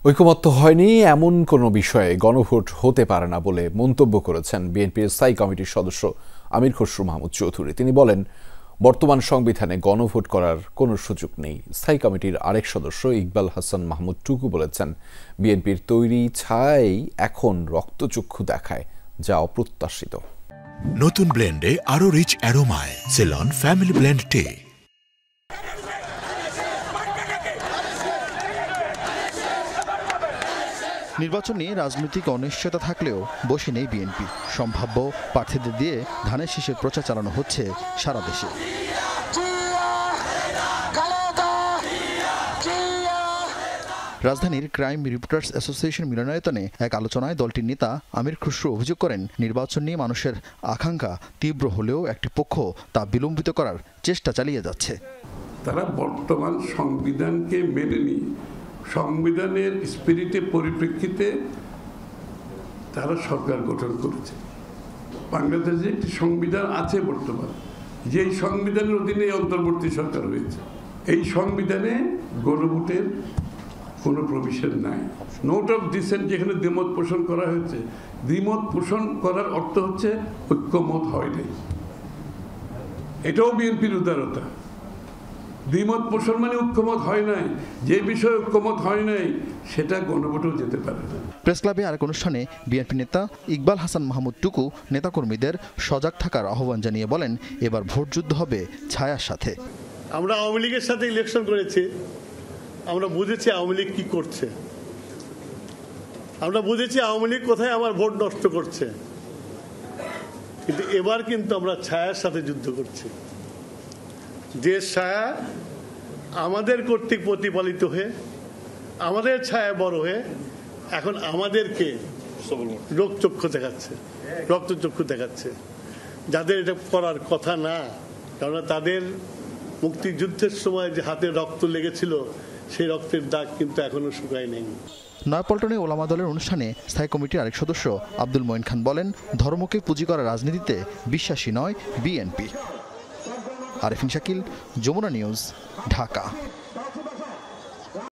ঐকমত্য হয়নি এমন কোনো বিষয়ে গণভোট হতে পারে না বলে মন্তব্য করেছেন বিএনপির স্থায়ী কমিটির সদস্য আমির খসরু মাহমুদ চৌধুরী। তিনি বলেন, বর্তমান সংবিধানে গণভোট করার কোনো সুযোগ নেই। স্থায়ী কমিটির আরেক সদস্য ইকবাল হাসান মাহমুদ টুকু বলেছেন, বিএনপির তৈরি ছাই এখন রক্তচক্ষু দেখায়, যা অপ্রত্যাশিত। নতুন ব্লেন্ডে আরো রিচ অ্যারোমায় সেলন ফ্যামিলি ব্লেন্ড টে। নির্বাচন নিয়ে রাজনৈতিক অনিশ্চয়তা থাকলেও বসে নেই বিএনপি। সম্ভাব্য প্রার্থীদের দিয়ে ধানের শীষের প্রচার চালানো হচ্ছে সারা দেশে। রাজধানীর ক্রাইম রিপোর্টার্স অ্যাসোসিয়েশন মিলনায়তনে এক আলোচনায় দলটির নেতা আমির খসরু অভিযোগ করেন, নির্বাচন নিয়ে মানুষের আকাঙ্ক্ষা তীব্র হলেও একটি পক্ষ তা বিলম্বিত করার চেষ্টা চালিয়ে যাচ্ছে। তারা বর্তমান সংবিধানকে মেনে নিয়ে সংবিধানের স্পিরিটের পরিপ্রেক্ষিতে তারা সরকার গঠন করেছে। বাংলাদেশে একটি সংবিধান আছে বর্তমান, যেই সংবিধানের অধীনে অন্তর্বর্তী সরকার হয়েছে। এই সংবিধানে গণভোটের কোনো প্রভিশন নাই। নোট অফ ডিসেন্ট যেখানে দ্বিমত পোষণ করা হয়েছে, দ্বিমত পোষণ করার অর্থ হচ্ছে ঐক্যমত হয় নাই। এটাও বিএনপির উদারতা। দ্বিমত পোষণ মানে ঐক্যমত হয় নাই, যে বিষয়ে ঐক্যমত হয় নাই সেটা গণভোটেও যেতে পারে না। প্রেস ক্লাবে আরেক অনুষ্ঠানে বিএনপি নেতা ইকবাল হাসান মাহমুদ টুকু নেতাকর্মীদের সজাগ থাকার আহ্বান জানিয়ে বলেন, এবার ভোট যুদ্ধ হবে ছায়ার সাথে। আমরা আওয়ামী লীগের সাথে ইলেকশন করেছি, আমরা বুঝেছি আওয়ামী লীগ কি করছে, আমরা বুঝেছি আওয়ামী লীগ কোথায় আমার ভোট নষ্ট করছে। কিন্তু এবার কিন্তু আমরা ছায়ার সাথে যুদ্ধ করছি, যে ছায়া আমাদের কর্তৃক প্রতিপালিত হয়ে আমাদের ছায়া বড় হয়ে এখন আমাদেরকে রক্তচক্ষু দেখাচ্ছে, যাদের এটা করার কথা না। কারণ তাদের মুক্তিযুদ্ধের সময় যে হাতে রক্ত লেগেছিল, সেই রক্তের দাগ কিন্তু এখনো শুকায় নেই। নয়াপল্টনে ওলামা দলের অনুষ্ঠানে স্থায়ী কমিটির আরেক সদস্য আব্দুল মঈন খান বলেন, ধর্মকে পুঁজি করা রাজনীতিতে বিশ্বাসী নয় বিএনপি। আরেফিন শাকিল, যমুনা নিউজ, ঢাকা।